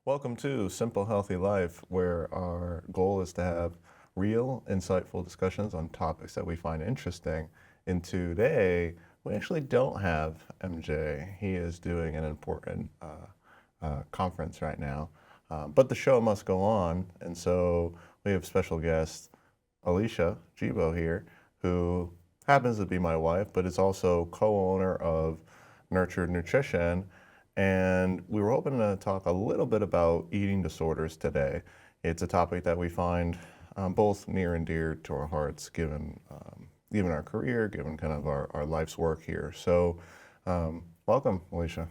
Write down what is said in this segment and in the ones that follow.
Welcome to Simple Healthy Life, where our goal is to have real, insightful discussions on topics that we find interesting. And today, we actually don't have MJ. He is doing an important conference right now. But the show must go on, and so we have special guest Alysha Gebo here, who happens to be my wife, but is also co-owner of Nurtured Nutrition. And we were hoping to talk a little bit about eating disorders today. It's a topic that we find both near and dear to our hearts, given our career, given kind of our life's work here. So, welcome, Alysha.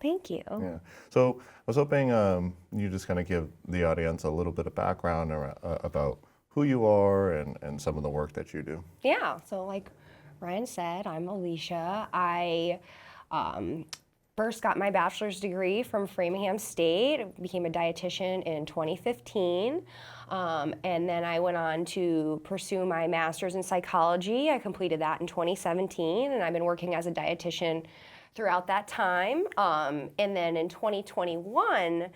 Thank you. Yeah. So I was hoping you just kind of give the audience a little bit of background about who you are and some of the work that you do. Yeah, so like Ryan said, I'm Alysha. I first got my bachelor's degree from Framingham State, became a dietitian in 2015, and then I went on to pursue my master's in psychology. I completed that in 2017, and I've been working as a dietitian throughout that time. And then in 2021,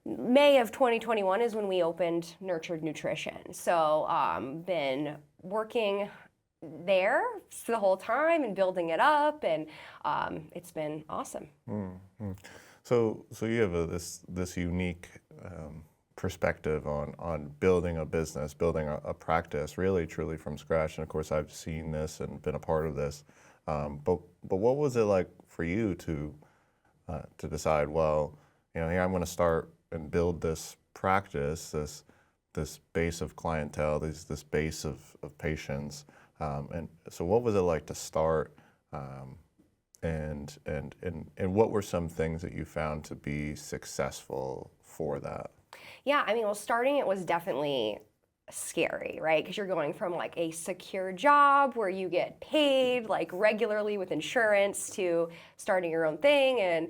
May of 2021 is when we opened Nurtured Nutrition. So been working there the whole time and building it up, and it's been awesome. Mm-hmm. So you have this unique perspective on building a business, building a practice, really truly from scratch. And of course, I've seen this and been a part of this. But what was it like for you to decide? Well, here I'm going to start and build this practice, this base of clientele, this base of patients. And so what was it like to start, and what were some things that you found to be successful for that? Yeah, I mean, well, starting it was definitely scary, right? Because you're going from like a secure job where you get paid like regularly with insurance to starting your own thing and,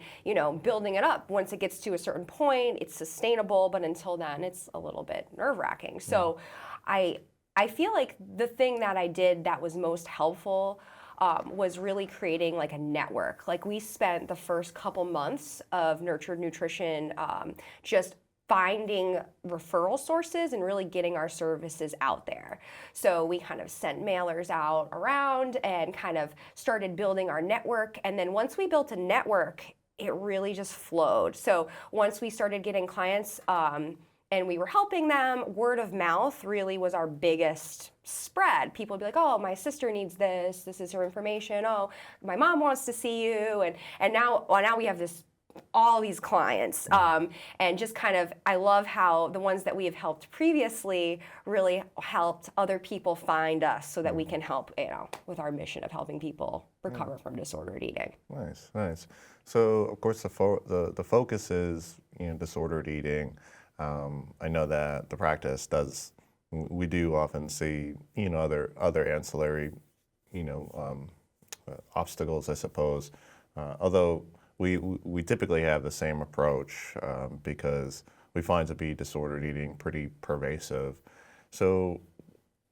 building it up. Once it gets to a certain point, it's sustainable, but until then, it's a little bit nerve-wracking. So I feel like the thing that I did that was most helpful was really creating like a network. Like we spent the first couple months of Nurtured Nutrition just finding referral sources and really getting our services out there. So we kind of sent mailers out around and kind of started building our network. And then once we built a network, it really just flowed. So once we started getting clients, and we were helping them, word of mouth really was our biggest spread. People would be like, oh, my sister needs this is her information. Oh, my mom wants to see you. And now we have all these clients. And just kind of, I love how the ones that we have helped previously really helped other people find us so that we can help, with our mission of helping people recover from disordered eating. Nice. So of course the focus is, disordered eating. I know that the practice we do often see, other ancillary, obstacles, I suppose. Although we typically have the same approach because we find to be disordered eating pretty pervasive. So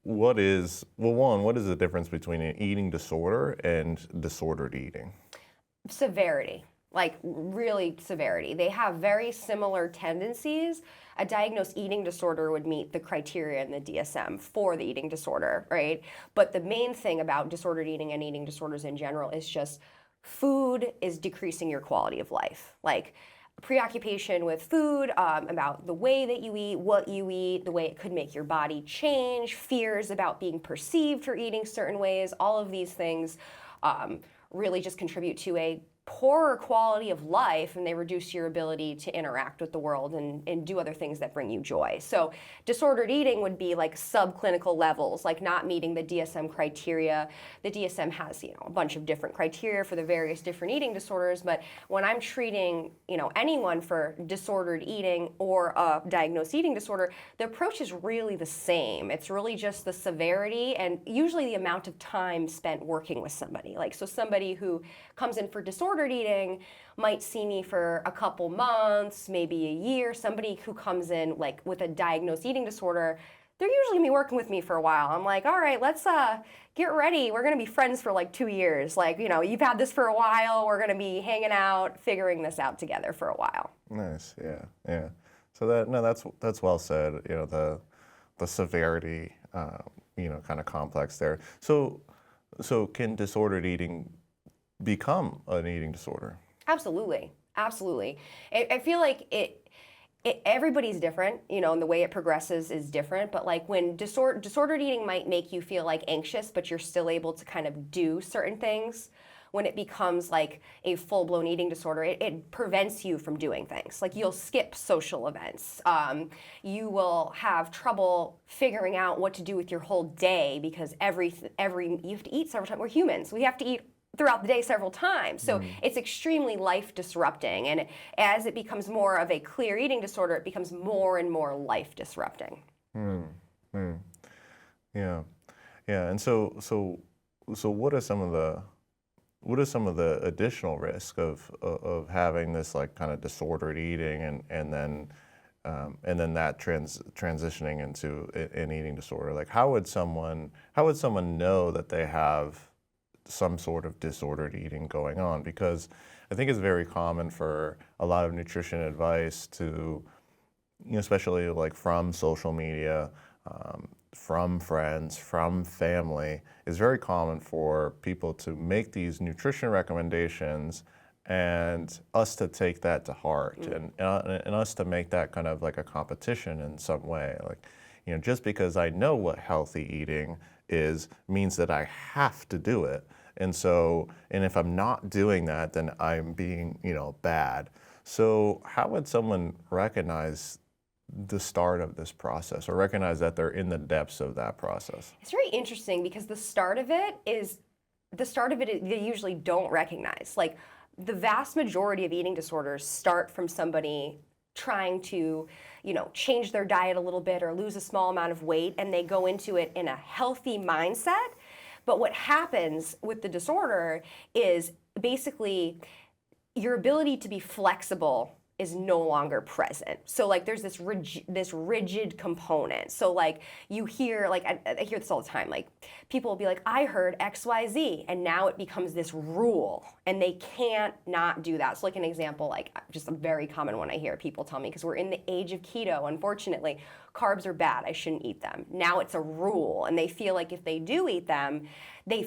what is the difference between an eating disorder and disordered eating? Severity. Like really severity. They have very similar tendencies. A diagnosed eating disorder would meet the criteria in the DSM for the eating disorder, right? But the main thing about disordered eating and eating disorders in general is just food is decreasing your quality of life. Like preoccupation with food, about the way that you eat, what you eat, the way it could make your body change, fears about being perceived for eating certain ways, all of these things really just contribute to a poorer quality of life, and they reduce your ability to interact with the world and do other things that bring you joy. So disordered eating would be like subclinical levels, like not meeting the DSM criteria. The DSM has, a bunch of different criteria for the various different eating disorders, but when I'm treating, anyone for disordered eating or a diagnosed eating disorder, the approach is really the same. It's really just the severity and usually the amount of time spent working with somebody. Like, so somebody who comes in for disordered eating might see me for a couple months, maybe a year. Somebody who comes in like with a diagnosed eating disorder, they're usually gonna be working with me for a while. I'm like, all right, let's get ready. We're gonna be friends for like 2 years. Like, you've had this for a while. We're gonna be hanging out, figuring this out together for a while. Nice. Yeah. Yeah. So that's well said. The severity, kind of complex there. So can disordered eating become an eating disorder? Absolutely, absolutely. I feel like everybody's different, and the way it progresses is different. But like when disordered eating might make you feel like anxious, but you're still able to kind of do certain things. When it becomes like a full-blown eating disorder, it prevents you from doing things. Like you'll skip social events. You will have trouble figuring out what to do with your whole day because you have to eat several times. We're humans. We have to eat throughout the day several times. So it's extremely life disrupting. And as it becomes more of a clear eating disorder, it becomes more and more life disrupting. Yeah. Yeah. And so what are some of the additional risks of having this like kind of disordered eating and then that transitioning into an eating disorder? Like how would someone know that they have some sort of disordered eating going on? Because I think it's very common for a lot of nutrition advice to, especially like from social media, from friends, from family, it's very common for people to make these nutrition recommendations and us to take that to heart and us to make that kind of like a competition in some way. Like, just because I know what healthy eating is means that I have to do it. And if I'm not doing that, then I'm being, bad. So how would someone recognize the start of this process or recognize that they're in the depths of that process? It's very interesting because the start of it they usually don't recognize. Like the vast majority of eating disorders start from somebody trying to, change their diet a little bit or lose a small amount of weight, and they go into it in a healthy mindset. But what happens with the disorder is basically your ability to be flexible is no longer present. So like there's this rigid component. So like you hear, like I hear this all the time, like people will be like, I heard XYZ, and now it becomes this rule and they can't not do that. So like an example, like just a very common one I hear people tell me, because we're in the age of keto, unfortunately, carbs are bad, I shouldn't eat them. Now it's a rule, and they feel like if they do eat them, they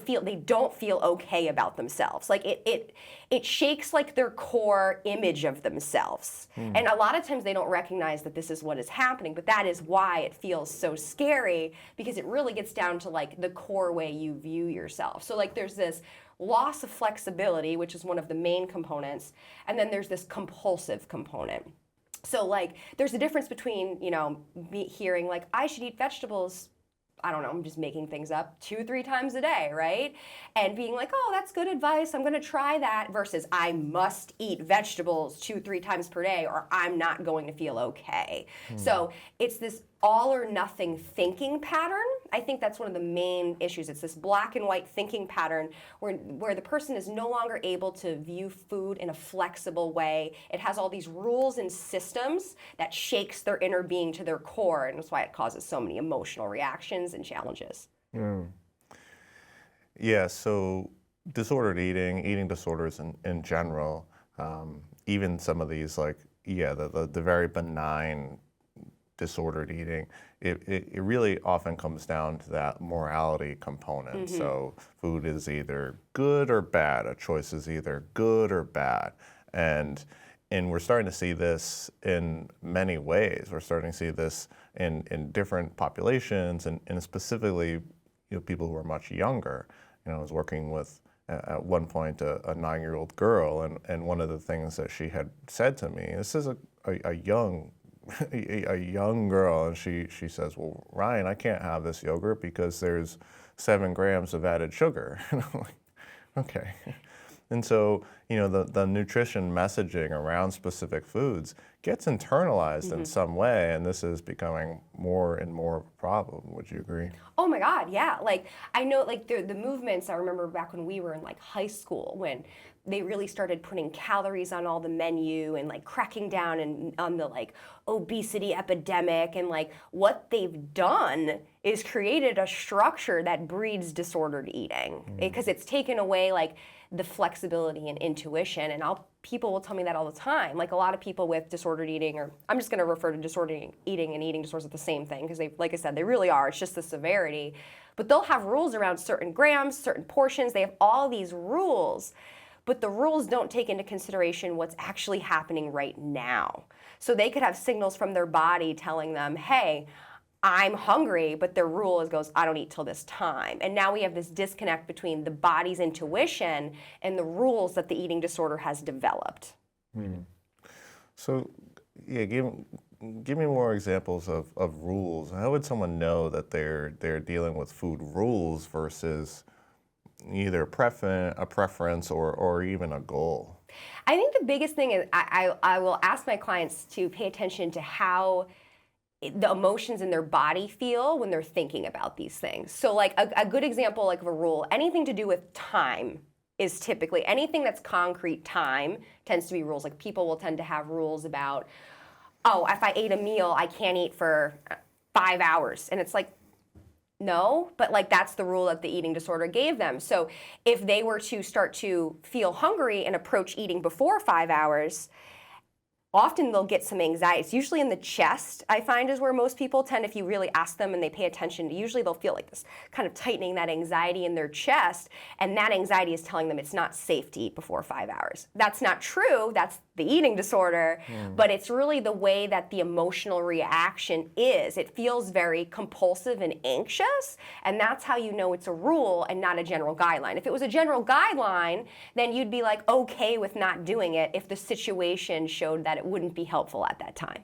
don't feel okay about themselves. Like it shakes like their core image of themselves. And a lot of times they don't recognize that this is what is happening, but that is why it feels so scary, because it really gets down to like the core way you view yourself. So like there's this loss of flexibility, which is one of the main components, and then there's this compulsive component. So like there's a difference between, me hearing like I should eat vegetables, I don't know, I'm just making things up, 2-3 times a day, right? And being like, oh, that's good advice, I'm gonna try that, versus I must eat vegetables 2-3 times per day or I'm not going to feel okay. So it's this all or nothing thinking pattern. I think that's one of the main issues. It's this black and white thinking pattern where the person is no longer able to view food in a flexible way. It has all these rules and systems that shakes their inner being to their core, and that's why it causes so many emotional reactions and challenges. Yeah, so disordered eating disorders in general, even some of these the very benign disordered eating, it really often comes down to that morality component. So food is either good or bad. A choice is either good or bad. And we're starting to see this in many ways. We're starting to see this in different populations and specifically people who are much younger. I was working with at one point a 9-year-old girl, and one of the things that she had said to me, this is a young girl, and she says, well, Ryan, I can't have this yogurt because there's 7 grams of added sugar. And I'm like, okay. And so, the nutrition messaging around specific foods gets internalized in some way, and this is becoming more and more of a problem. Would you agree? Oh my God, yeah. Like I know, like the movements. I remember back when we were in like high school, when they really started putting calories on all the menu and like cracking down on the like obesity epidemic. And like what they've done is created a structure that breeds disordered eating because it's taken away like the flexibility and intuition. And people will tell me that all the time. Like a lot of people with disordered eating, or I'm just going to refer to disordered eating and eating disorders as the same thing because they, like I said, they really are. It's just the severity. But they'll have rules around certain grams, certain portions. They have all these rules, but the rules don't take into consideration what's actually happening right now. So they could have signals from their body telling them, hey, I'm hungry, but their rule goes, I don't eat till this time. And now we have this disconnect between the body's intuition and the rules that the eating disorder has developed. So, yeah, give me more examples of rules. How would someone know that they're dealing with food rules versus either a preference or even a goal? I think the biggest thing is I will ask my clients to pay attention to how the emotions in their body feel when they're thinking about these things. So like a good example like of a rule, anything to do with time is typically, anything that's concrete time tends to be rules. Like people will tend to have rules about, oh, if I ate a meal, I can't eat for 5 hours. And it's like, no, but like that's the rule that the eating disorder gave them. So if they were to start to feel hungry and approach eating before 5 hours, often they'll get some anxiety. It's usually in the chest, I find, is where most people tend, if you really ask them and they pay attention, usually they'll feel like this kind of tightening, that anxiety in their chest, and that anxiety is telling them it's not safe to eat before 5 hours. That's not true, that's the eating disorder, but it's really the way that the emotional reaction is. It feels very compulsive and anxious, and that's how you know it's a rule and not a general guideline. If it was a general guideline, then you'd be like okay with not doing it if the situation showed that it wouldn't be helpful at that time.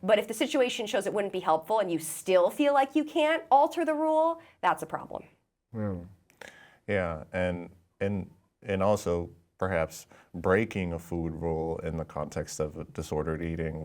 But if the situation shows it wouldn't be helpful and you still feel like you can't alter the rule, that's a problem. Yeah, and also perhaps breaking a food rule in the context of disordered eating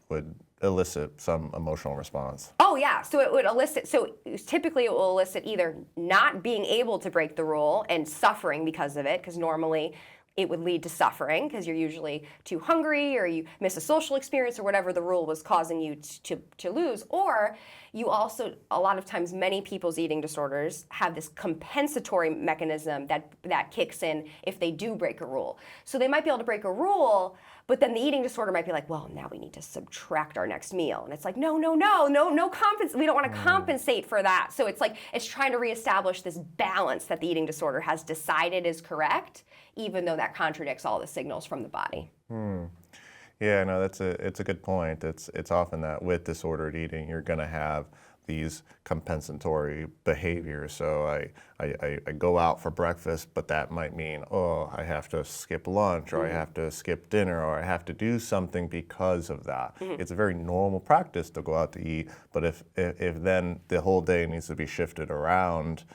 would elicit some emotional response. Oh yeah, so it would elicit, so typically it will elicit either not being able to break the rule and suffering because of it, because normally it would lead to suffering because you're usually too hungry or you miss a social experience or whatever the rule was causing you to lose. Or you also, a lot of times, many people's eating disorders have this compensatory mechanism that kicks in if they do break a rule. So they might be able to break a rule, but then the eating disorder might be like, well, now we need to subtract our next meal. And it's like, no, we don't want to compensate for that. So it's like, it's trying to reestablish this balance that the eating disorder has decided is correct, even though that contradicts all the signals from the body. Yeah, no, it's a good point. It's often that with disordered eating, you're going to have these compensatory behaviors. So I go out for breakfast, but that might mean, oh, I have to skip lunch, or I have to skip dinner, or I have to do something because of that. It's a very normal practice to go out to eat, but if then the whole day needs to be shifted around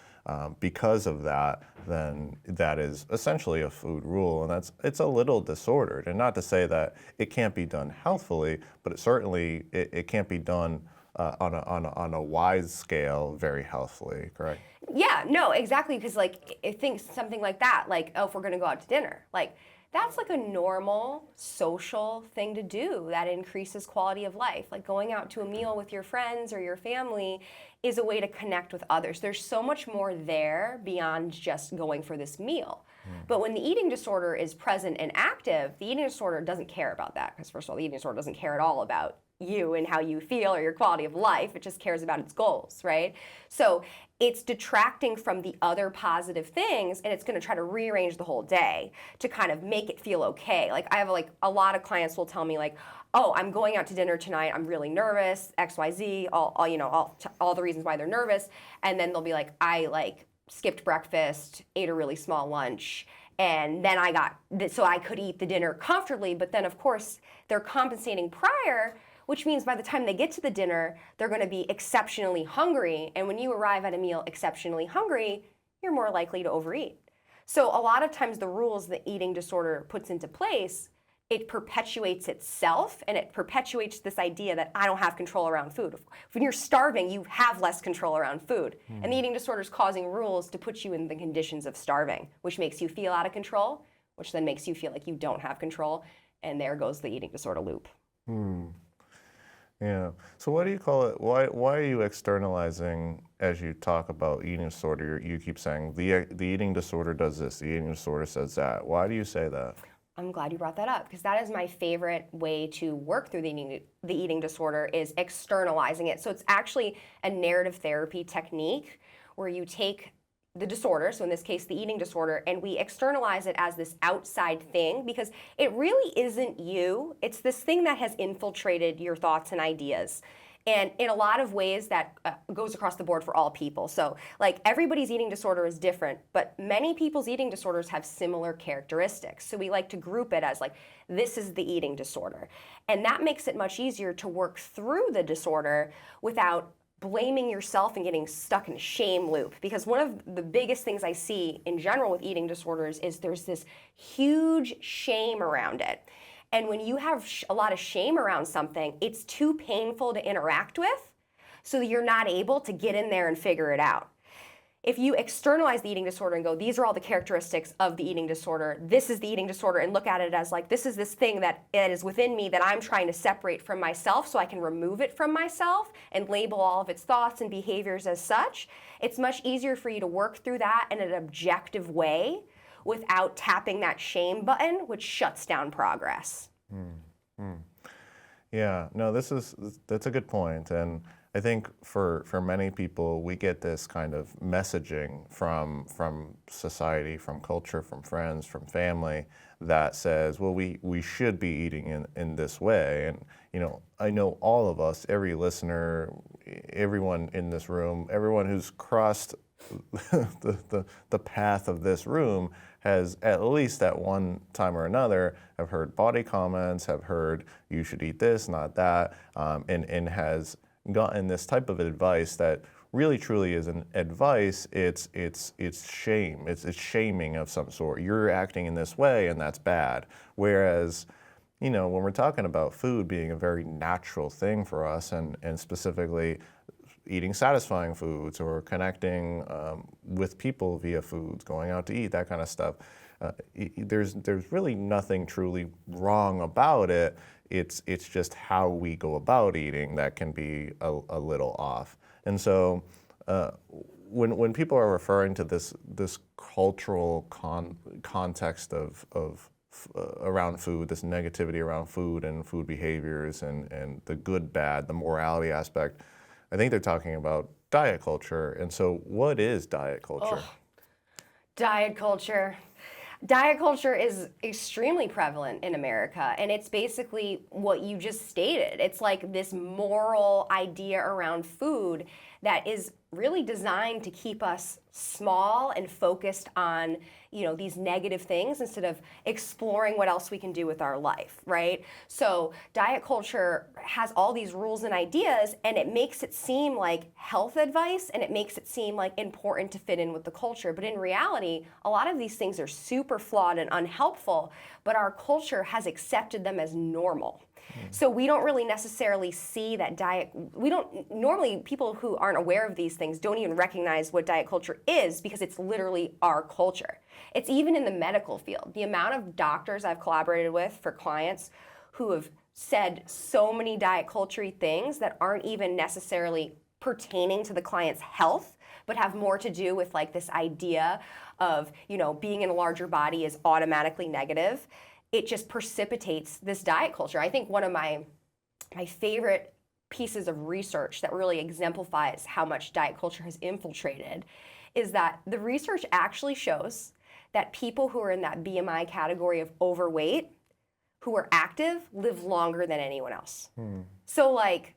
because of that, then that is essentially a food rule, and it's a little disordered. And not to say that it can't be done healthfully, but it can't be done on a wide scale very healthfully, correct? Yeah, no, exactly, because like I think something like that, like, oh, if we're gonna go out to dinner, like that's like a normal social thing to do that increases quality of life. Like going out to a meal with your friends or your family is a way to connect with others. There's so much more there beyond just going for this meal. But when the eating disorder is present and active, the eating disorder doesn't care about that, because first of all, the eating disorder doesn't care at all about you and how you feel or your quality of life. It just cares about its goals, right? So it's detracting from the other positive things, and it's going to try to rearrange the whole day to kind of make it feel okay. Like I have a lot of clients will tell me like, oh, I'm going out to dinner tonight, I'm really nervous, XYZ, all the reasons why they're nervous, and then they'll be like, I skipped breakfast, ate a really small lunch, and then so I could eat the dinner comfortably, but then of course they're compensating prior, which means by the time they get to the dinner, they're going to be exceptionally hungry. And when you arrive at a meal exceptionally hungry, you're more likely to overeat. So a lot of times the rules that eating disorder puts into place, it perpetuates itself, and it perpetuates this idea that I don't have control around food. When you're starving, you have less control around food. And the eating disorder is causing rules to put you in the conditions of starving, which makes you feel out of control, which then makes you feel like you don't have control. And there goes the eating disorder loop. Yeah. So what do you call it? Why are you externalizing as you talk about eating disorder? You keep saying the eating disorder does this, the eating disorder says that. Why do you say that? I'm glad you brought that up, because that is my favorite way to work through the eating disorder, is externalizing it. So it's actually a narrative therapy technique where you take the disorder, so in this case the eating disorder, and we externalize it as this outside thing, because it really isn't you. It's this thing that has infiltrated your thoughts and ideas. And in a lot of ways that goes across the board for all people. So like everybody's eating disorder is different, but many people's eating disorders have similar characteristics. So we like to group it as like, this is the eating disorder. And that makes it much easier to work through the disorder without blaming yourself and getting stuck in a shame loop. Because one of the biggest things I see in general with eating disorders is there's this huge shame around it. And when you have a lot of shame around something, it's too painful to interact with, so you're not able to get in there and figure it out. If you externalize the eating disorder and go, these are all the characteristics of the eating disorder, this is the eating disorder, and look at it as like, this is this thing that is within me that I'm trying to separate from myself so I can remove it from myself and label all of its thoughts and behaviors as such, it's much easier for you to work through that in an objective way without tapping that shame button, which shuts down progress. Yeah, no, that's a good point. And I think for many people, we get this kind of messaging from society, from culture, from friends, from family that says, well, we should be eating in this way. And, you know, I know all of us, every listener, everyone in this room, everyone who's crossed the path of this room has at least at one time or another have heard body comments, have heard you should eat this, not that, and has gotten this type of advice that really truly isn't advice. It's shame. It's shaming of some sort. You're acting in this way, and that's bad. Whereas, you know, when we're talking about food being a very natural thing for us, and specifically eating satisfying foods or connecting with people via foods, going out to eat, that kind of stuff. There's really nothing truly wrong about it. It's just how we go about eating that can be a little off. And so when people are referring to this cultural context of around food, this negativity around food and food behaviors and the good, bad, the morality aspect, I think they're talking about diet culture. And so what is diet culture? Oh, diet culture. Diet culture is extremely prevalent in America, and it's basically what you just stated. It's like this moral idea around food that is really designed to keep us small and focused on, you know, these negative things instead of exploring what else we can do with our life, right? So diet culture has all these rules and ideas, and it makes it seem like health advice, and it makes it seem like important to fit in with the culture. But in reality, a lot of these things are super flawed and unhelpful, but our culture has accepted them as normal. So we don't really necessarily see that normally people who aren't aware of these things don't even recognize what diet culture is, because it's literally our culture. It's even in the medical field. The amount of doctors I've collaborated with for clients who have said so many diet culture-y things that aren't even necessarily pertaining to the client's health, but have more to do with like this idea of, you know, being in a larger body is automatically negative. It just precipitates this diet culture. I think one of my favorite pieces of research that really exemplifies how much diet culture has infiltrated is that the research actually shows that people who are in that BMI category of overweight, who are active, live longer than anyone else. So like,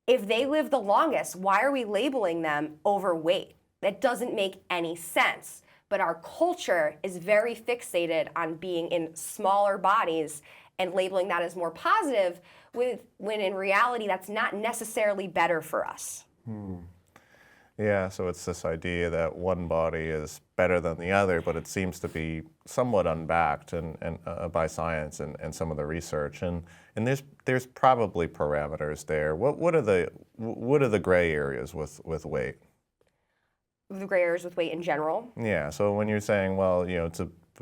if they live the longest, why are we labeling them overweight? That doesn't make any sense. But our culture is very fixated on being in smaller bodies and labeling that as more positive, when in reality that's not necessarily better for us. Yeah, so it's this idea that one body is better than the other, but it seems to be somewhat unbacked and by science and some of the research. And there's probably parameters there. What are the gray areas with weight? The gray areas with weight in general. Yeah, so when you're saying, well, you know,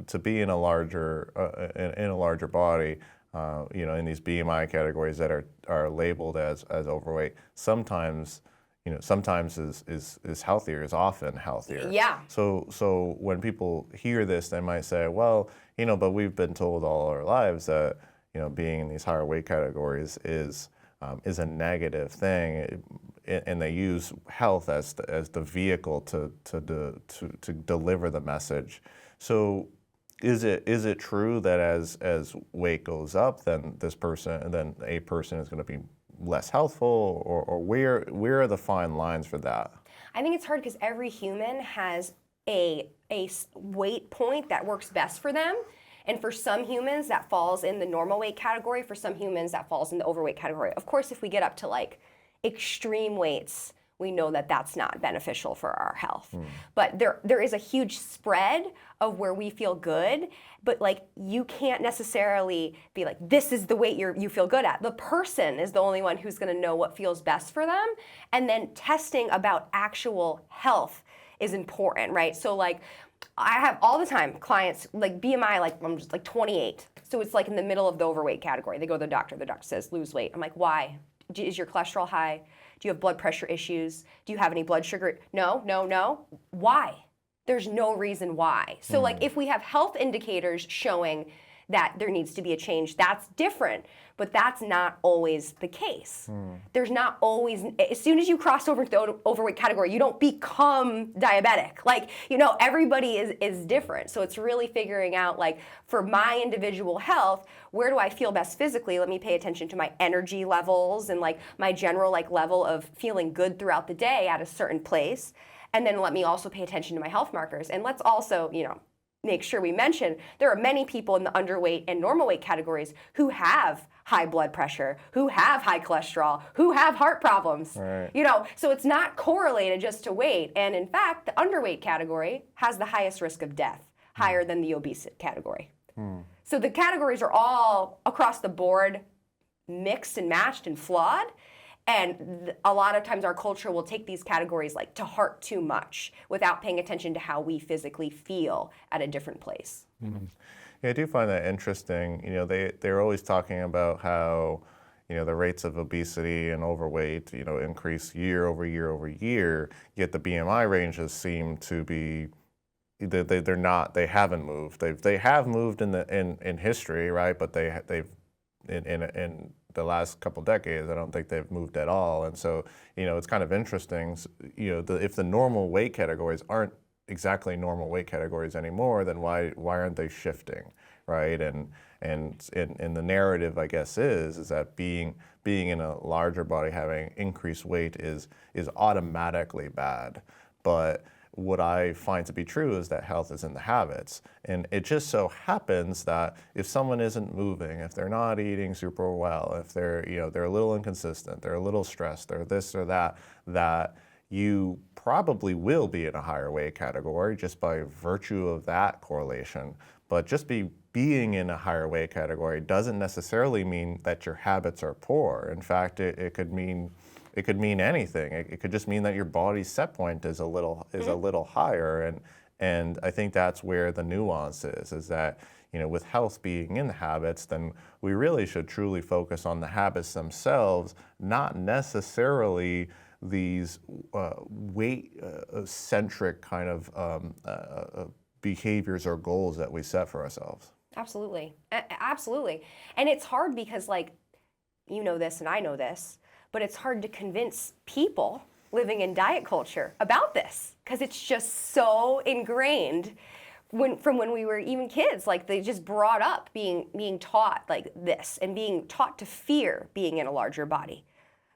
to be in a larger in a larger body, in these BMI categories that are labeled as overweight, sometimes is healthier, is often healthier. Yeah. So when people hear this, they might say, well, but we've been told all our lives that being in these higher weight categories is a negative thing, and they use health as the vehicle to deliver the message. So is it true that as weight goes up, then a person is going to be less healthful, or where are the fine lines for that? I think it's hard because every human has a weight point that works best for them. And for some humans, that falls in the normal weight category. For some humans, that falls in the overweight category. Of course, if we get up to like extreme weights, we know that that's not beneficial for our health. But there is a huge spread of where we feel good, but like you can't necessarily be like, this is the weight you feel good at. The person is the only one who's gonna know what feels best for them. And then testing about actual health is important, right? So like, I have all the time clients, like BMI, like I'm just like 28. So it's like in the middle of the overweight category. They go to the doctor says, lose weight. I'm like, why? Is your cholesterol high? Do you have blood pressure issues? Do you have any blood sugar? No. Why? There's no reason why. So like if we have health indicators showing that there needs to be a change, that's different, but that's not always the case. There's not always, as soon as you cross over to the overweight category, you don't become diabetic. Like, everybody is different. So it's really figuring out, like, for my individual health, where do I feel best physically? Let me pay attention to my energy levels and like my general like level of feeling good throughout the day at a certain place. And then let me also pay attention to my health markers. And let's also, make sure we mention there are many people in the underweight and normal weight categories who have high blood pressure, who have high cholesterol, who have heart problems. Right. So it's not correlated just to weight. And in fact, the underweight category has the highest risk of death, higher than the obese category. So the categories are all across the board mixed and matched and flawed. And a lot of times our culture will take these categories like to heart too much without paying attention to how we physically feel at a different place. Yeah, I do find that interesting. They're always talking about how, the rates of obesity and overweight, increase year over year over year, yet the BMI ranges seem to be, they haven't moved. They have moved in history, right? But they've in the last couple decades, I don't think they've moved at all. And so, it's kind of interesting, if the normal weight categories aren't exactly normal weight categories anymore, then why aren't they shifting, right? And the narrative, I guess, is that being in a larger body, having increased weight is automatically bad. But what I find to be true is that health is in the habits. And it just so happens that if someone isn't moving, if they're not eating super well, if they're a little inconsistent, they're a little stressed, they're this or that you probably will be in a higher weight category just by virtue of that correlation. But just being in a higher weight category doesn't necessarily mean that your habits are poor. In fact, it could mean anything. It could just mean that your body's set point is a little higher, and I think that's where the nuance is that with health being in the habits, then we really should truly focus on the habits themselves, not necessarily these weight-centric kind of behaviors or goals that we set for ourselves. Absolutely. Absolutely. And it's hard because, like, this and I know this, but it's hard to convince people living in diet culture about this because it's just so ingrained from when we were even kids. Like, they just brought up being taught like this and being taught to fear being in a larger body,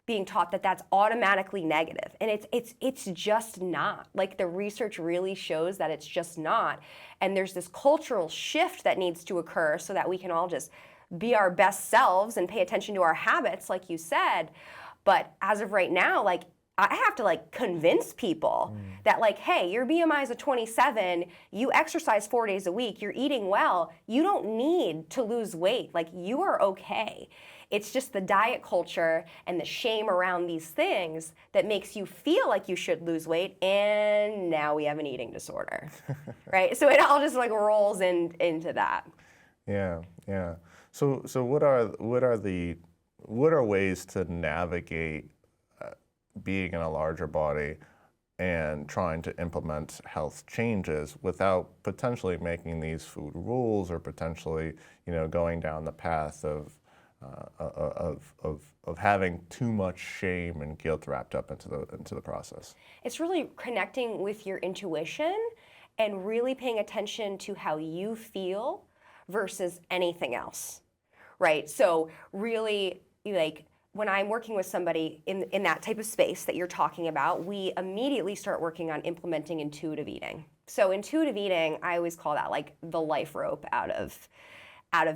being taught that that's automatically negative. And it's just not. Like, the research really shows that it's just not. And there's this cultural shift that needs to occur so that we can all just be our best selves and pay attention to our habits, like you said. But as of right now, like, I have to like convince people that like, hey, your BMI is a 27, you exercise 4 days a week, you're eating well, you don't need to lose weight. Like, you are okay. It's just the diet culture and the shame around these things that makes you feel like you should lose weight, and now we have an eating disorder, right? So it all just like rolls into that. Yeah, yeah. So what are ways to navigate being in a larger body and trying to implement health changes without potentially making these food rules or potentially, going down the path of having too much shame and guilt wrapped up into the process? It's really connecting with your intuition and really paying attention to how you feel versus anything else, right? So really, like, when I'm working with somebody in that type of space that you're talking about, we immediately start working on implementing intuitive eating. So intuitive eating, I always call that like the life rope out of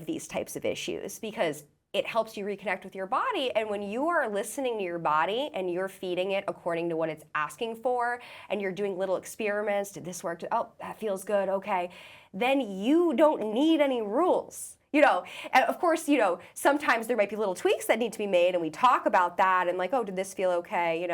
these types of issues, because it helps you reconnect with your body. And when you are listening to your body and you're feeding it according to what it's asking for, and you're doing little experiments, did this work? Oh, that feels good, okay. Then you don't need any rules. And of course, sometimes there might be little tweaks that need to be made, and we talk about that and like, oh, did this feel okay,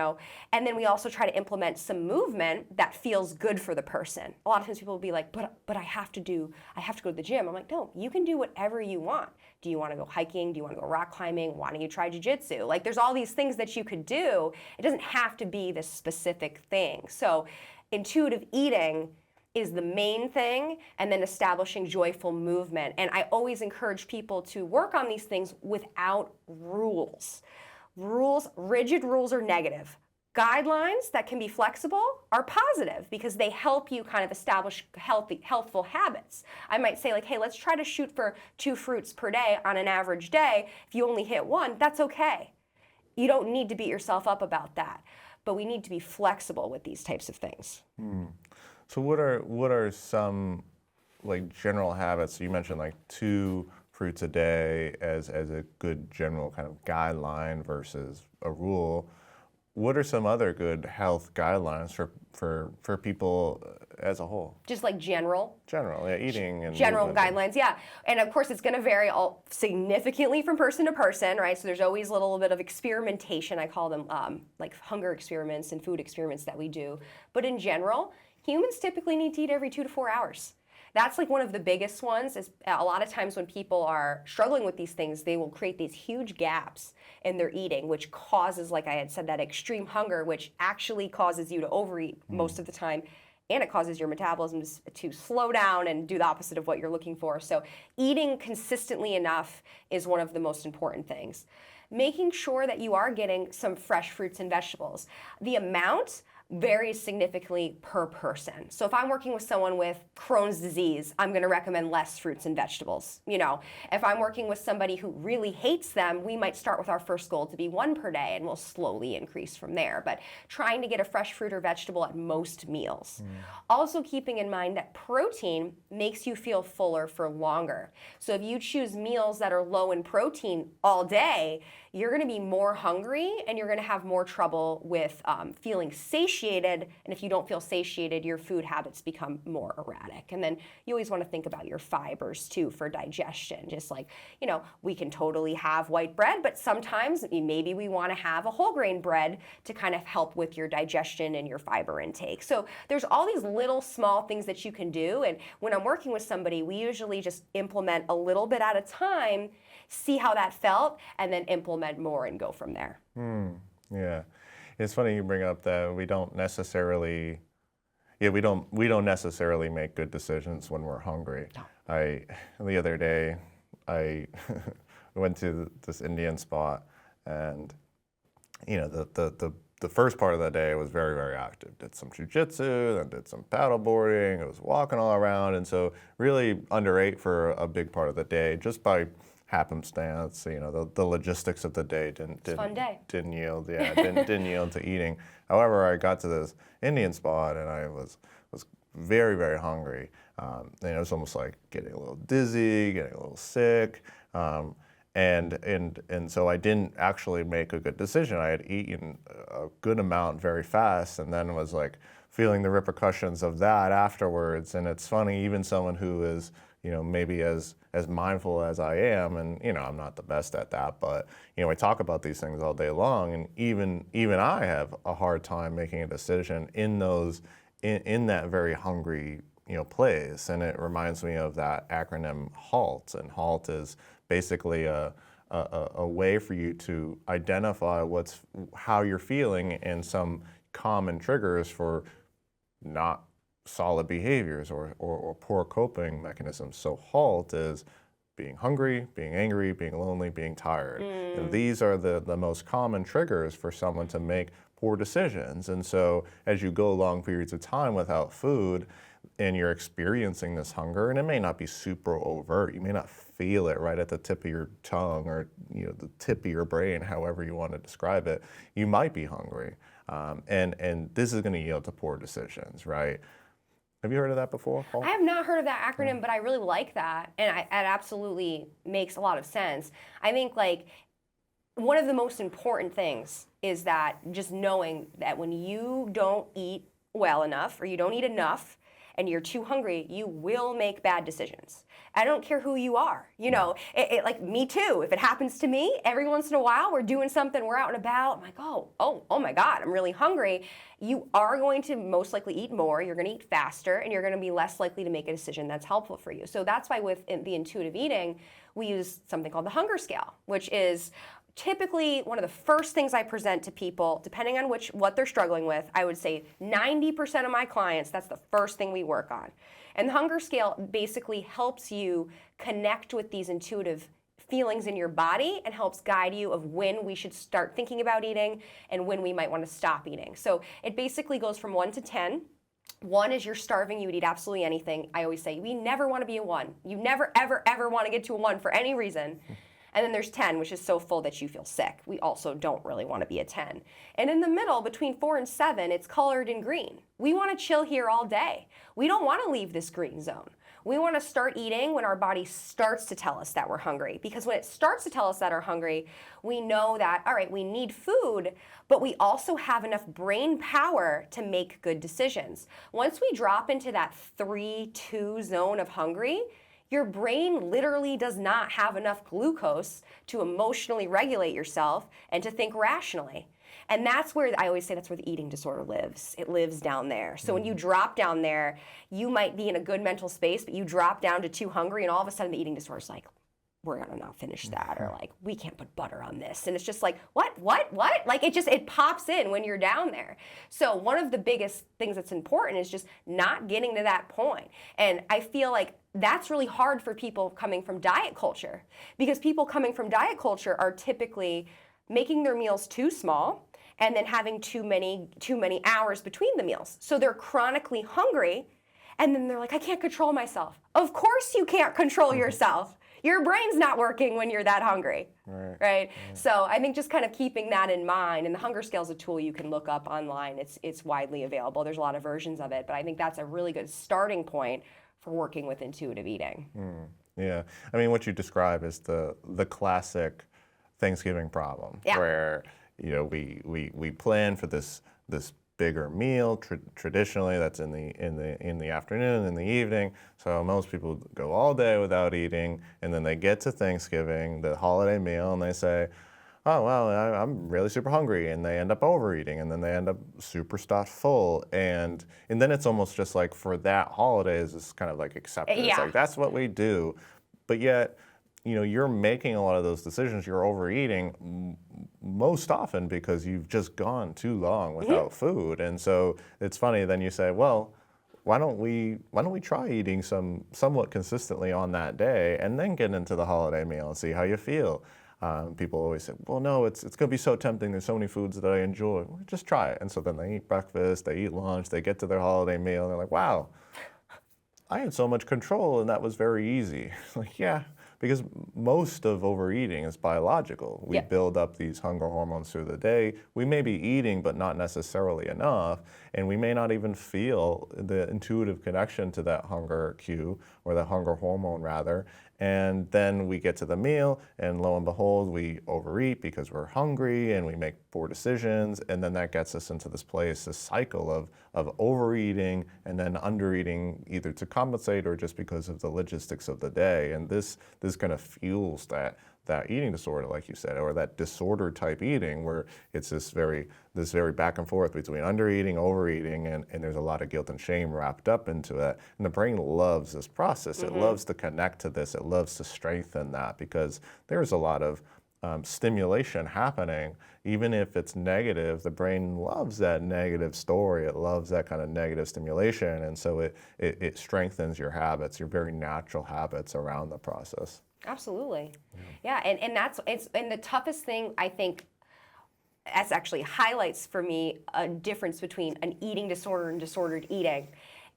And then we also try to implement some movement that feels good for the person. A lot of times people will be like, but I have to go to the gym. I'm like, no, you can do whatever you want. Do you want to go hiking? Do you want to go rock climbing? Why don't you try jujitsu? Like, there's all these things that you could do. It doesn't have to be this specific thing. So intuitive eating is the main thing, and then establishing joyful movement. And I always encourage people to work on these things without rules. Rigid rules are negative. Guidelines that can be flexible are positive, because they help you kind of establish healthful habits. I might say like, hey, let's try to shoot for 2 fruits per day on an average day. If you only hit 1, that's okay. You don't need to beat yourself up about that. But we need to be flexible with these types of things. So what are some like general habits? You mentioned like 2 fruits a day as a good general kind of guideline versus a rule. What are some other good health guidelines for people as a whole? Just like general, yeah, eating and general movement. guidelines, yeah. And of course, it's going to vary significantly from person to person, right? So there's always a little bit of experimentation. I call them like hunger experiments and food experiments that we do. But in general, humans typically need to eat every 2 to 4 hours. That's like one of the biggest ones. Is a lot of times when people are struggling with these things, they will create these huge gaps in their eating, which causes, like I had said, that extreme hunger, which actually causes you to overeat most of the time, and it causes your metabolism to slow down and do the opposite of what you're looking for. So eating consistently enough is one of the most important things. Making sure that you are getting some fresh fruits and vegetables. The amount varies significantly per person. So if I'm working with someone with Crohn's disease, I'm going to recommend less fruits and vegetables. If I'm working with somebody who really hates them, we might start with our first goal to be 1 per day, and we'll slowly increase from there. But trying to get a fresh fruit or vegetable at most meals. Also keeping in mind that protein makes you feel fuller for longer. So if you choose meals that are low in protein all day, you're going to be more hungry, and you're going to have more trouble with feeling satiated. And if you don't feel satiated, your food habits become more erratic. And then you always want to think about your fibers too for digestion. Just like, we can totally have white bread, but sometimes maybe we want to have a whole grain bread to kind of help with your digestion and your fiber intake. So there's all these little small things that you can do. And when I'm working with somebody, we usually just implement a little bit at a time, see how that felt, and then implement more and go from there. Yeah, it's funny you bring up that we don't necessarily make good decisions when we're hungry. No. The other day, I went to this Indian spot, and the first part of the day was very, very active. Did some jujitsu, then did some paddle boarding. I was walking all around, and so really underate for a big part of the day just by happenstance. The logistics of the day didn't yield to eating. However, I got to this Indian spot, and I was very, very hungry. And it was almost like getting a little dizzy, getting a little sick. And so I didn't actually make a good decision. I had eaten a good amount very fast, and then was like feeling the repercussions of that afterwards. And it's funny, even someone who is maybe as mindful as I am, and I'm not the best at that, but I talk about these things all day long, and even I have a hard time making a decision in those in that very hungry place. And it reminds me of that acronym HALT, and HALT is basically a way for you to identify how you're feeling and some common triggers for not solid behaviors or poor coping mechanisms. So HALT is being hungry, being angry, being lonely, being tired. And these are the most common triggers for someone to make poor decisions. And so as you go long periods of time without food and you're experiencing this hunger, and it may not be super overt, you may not feel it right at the tip of your tongue or the tip of your brain, however you want to describe it, you might be hungry. And this is going to yield to poor decisions, right? Have you heard of that before, Paul? I have not heard of that acronym, but I really like that, and it absolutely makes a lot of sense. I think like one of the most important things is that just knowing that when you don't eat well enough or you don't eat enough and you're too hungry, you will make bad decisions. I don't care who you are. Like me too. If it happens to me, every once in a while, we're doing something, we're out and about, I'm like, oh my God, I'm really hungry. You are going to most likely eat more, you're gonna eat faster, and you're gonna be less likely to make a decision that's helpful for you. So that's why with the intuitive eating, we use something called the hunger scale, which is typically one of the first things I present to people, depending on what they're struggling with. I would say 90% of my clients, that's the first thing we work on. And the hunger scale basically helps you connect with these intuitive feelings in your body and helps guide you of when we should start thinking about eating and when we might want to stop eating. So it basically goes from 1 to 10. 1 is you're starving, you would eat absolutely anything. I always say, we never want to be a 1. You never, ever, ever want to get to a 1 for any reason. And then there's 10, which is so full that you feel sick. We also don't really want to be a 10. And in the middle, between 4 and 7, it's colored in green. We want to chill here all day. We don't want to leave this green zone. We want to start eating when our body starts to tell us that we're hungry. Because when it starts to tell us that we're hungry, we know that, all right, we need food, but we also have enough brain power to make good decisions. Once we drop into that 3-2 zone of hungry, your brain literally does not have enough glucose to emotionally regulate yourself and to think rationally. And that's where, I always say, that's where the eating disorder lives. It lives down there. So when you drop down there, you might be in a good mental space, but you drop down to too hungry, and all of a sudden the eating disorder is like, we're gonna not finish that, or like, we can't put butter on this. And it's just like, what? Like it pops in when you're down there. So one of the biggest things that's important is just not getting to that point. And I feel like that's really hard for people coming from diet culture, because people coming from diet culture are typically making their meals too small and then having too many hours between the meals. So they're chronically hungry, and then they're like, I can't control myself. Of course you can't control yourself. Your brain's not working when you're that hungry, right? So I think just kind of keeping that in mind, and the hunger scale is a tool you can look up online. It's widely available. There's a lot of versions of it, but I think that's a really good starting point for working with intuitive eating. Yeah, I mean, what you describe is the classic Thanksgiving problem, where we plan for this bigger meal. Traditionally, that's in the afternoon, in the evening. So most people go all day without eating, and then they get to Thanksgiving, the holiday meal, and they say, oh, well, I'm really super hungry, and they end up overeating, and then they end up super stuffed full, and then it's almost just like for that holiday is kind of like accepted. It's like, that's what we do. But yet, you're making a lot of those decisions, you're overeating most often because you've just gone too long without food. And so it's funny, then you say, well, why don't we try eating somewhat consistently on that day and then get into the holiday meal and see how you feel. People always say, well, no, it's going to be so tempting. There's so many foods that I enjoy. Well, just try it. And so then they eat breakfast, they eat lunch, they get to their holiday meal, and they're like, wow, I had so much control and that was very easy. Like, yeah, because most of overeating is biological. We build up these hunger hormones through the day. We may be eating, but not necessarily enough, and we may not even feel the intuitive connection to that hunger cue, or the hunger hormone rather, And then we get to the meal, and lo and behold, we overeat because we're hungry and we make poor decisions. And then that gets us into this cycle of overeating and then undereating, either to compensate or just because of the logistics of the day. And this kind of fuels that eating disorder, like you said, or that disorder type eating, where it's this very back and forth between undereating, overeating, and there's a lot of guilt and shame wrapped up into it. And the brain loves this process. It loves to connect to this. It loves to strengthen that, because there's a lot of stimulation happening. Even if it's negative, the brain loves that negative story. It loves that kind of negative stimulation. And so it strengthens your habits, your very natural habits around the process. Absolutely. Yeah, and the toughest thing, I think, that's actually highlights for me a difference between an eating disorder and disordered eating,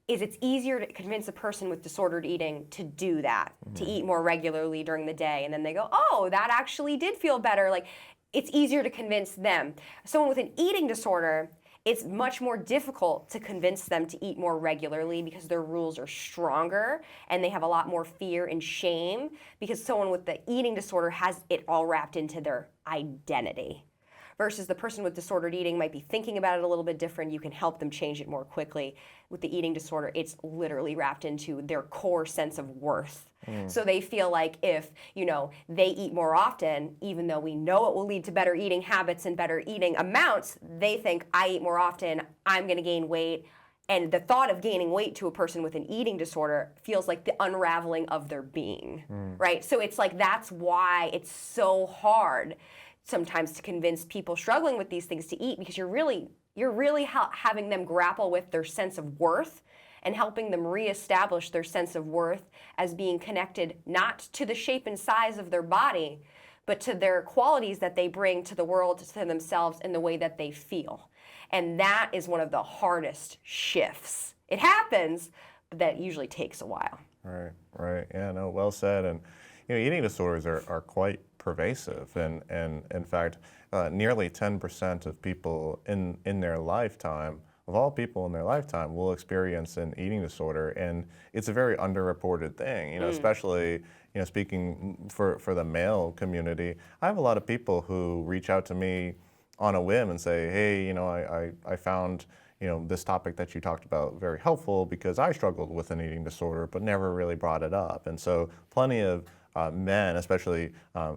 is it's easier to convince a person with disordered eating to do that, to eat more regularly during the day, and then they go, oh, that actually did feel better. Like, it's easier to convince them. Someone with an eating disorder, it's much more difficult to convince them to eat more regularly, because their rules are stronger and they have a lot more fear and shame, because someone with the eating disorder has it all wrapped into their identity. Versus the person with disordered eating might be thinking about it a little bit different. You can help them change it more quickly. With the eating disorder, it's literally wrapped into their core sense of worth. So they feel like if, they eat more often, even though we know it will lead to better eating habits and better eating amounts, they think, I eat more often, I'm going to gain weight. And the thought of gaining weight to a person with an eating disorder feels like the unraveling of their being, right? So it's like, that's why it's so hard sometimes to convince people struggling with these things to eat, because you're really having them grapple with their sense of worth and helping them reestablish their sense of worth as being connected not to the shape and size of their body, but to their qualities that they bring to the world, to themselves, and the way that they feel. And that is one of the hardest shifts. It happens, but that usually takes a while. Right. Yeah, no, well said. And eating disorders are quite pervasive, and in fact, nearly 10% of people in their lifetime, of all people in their lifetime, will experience an eating disorder, and it's a very underreported thing. Especially speaking for the male community, I have a lot of people who reach out to me on a whim and say, hey, I found this topic that you talked about very helpful, because I struggled with an eating disorder but never really brought it up. And so plenty of men, especially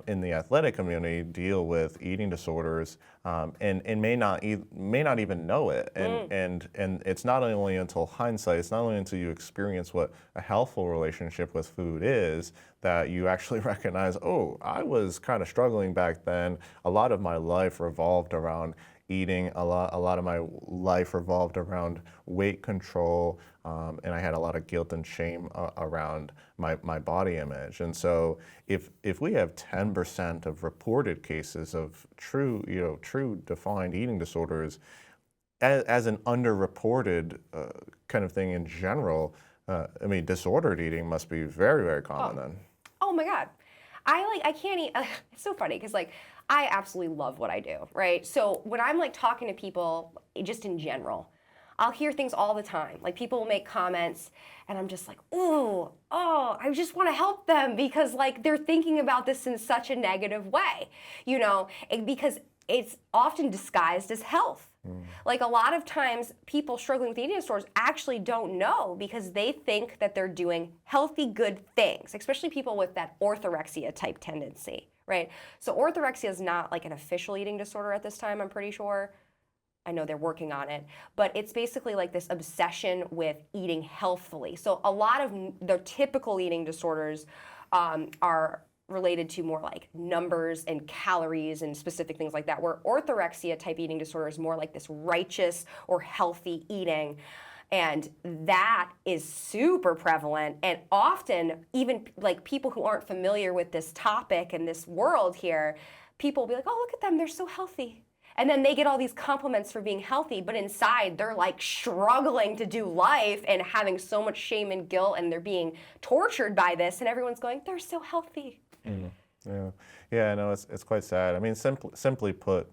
in the athletic community, deal with eating disorders and may not even know it. And it's not only until hindsight, it's not only until you experience what a healthful relationship with food is, that you actually recognize, oh, I was kind of struggling back then. A lot of my life revolved around eating. A lot of my life revolved around weight control, and I had a lot of guilt and shame around my body image. And so if we have 10% of reported cases of true defined eating disorders as an underreported kind of thing in general, disordered eating must be very, very common then. Oh my God. I can't eat. It's so funny because I absolutely love what I do, right? So when I'm talking to people, just in general, I'll hear things all the time. People will make comments, and I'm just like, I just want to help them, because they're thinking about this in such a negative way, because it's often disguised as health. A lot of times people struggling with eating disorders actually don't know, because they think that they're doing healthy, good things, especially people with that orthorexia type tendency, right? So orthorexia is not an official eating disorder at this time, I'm pretty sure. I know they're working on it, but it's basically this obsession with eating healthfully. So a lot of the typical eating disorders are related to more numbers and calories and specific things like that, where orthorexia type eating disorder is more this righteous or healthy eating. And that is super prevalent, and often even people who aren't familiar with this topic and this world here, people will be like, oh, look at them, they're so healthy. And then they get all these compliments for being healthy, but inside they're struggling to do life and having so much shame and guilt, and they're being tortured by this, and everyone's going, they're so healthy. Yeah, no, it's quite sad. Simply put,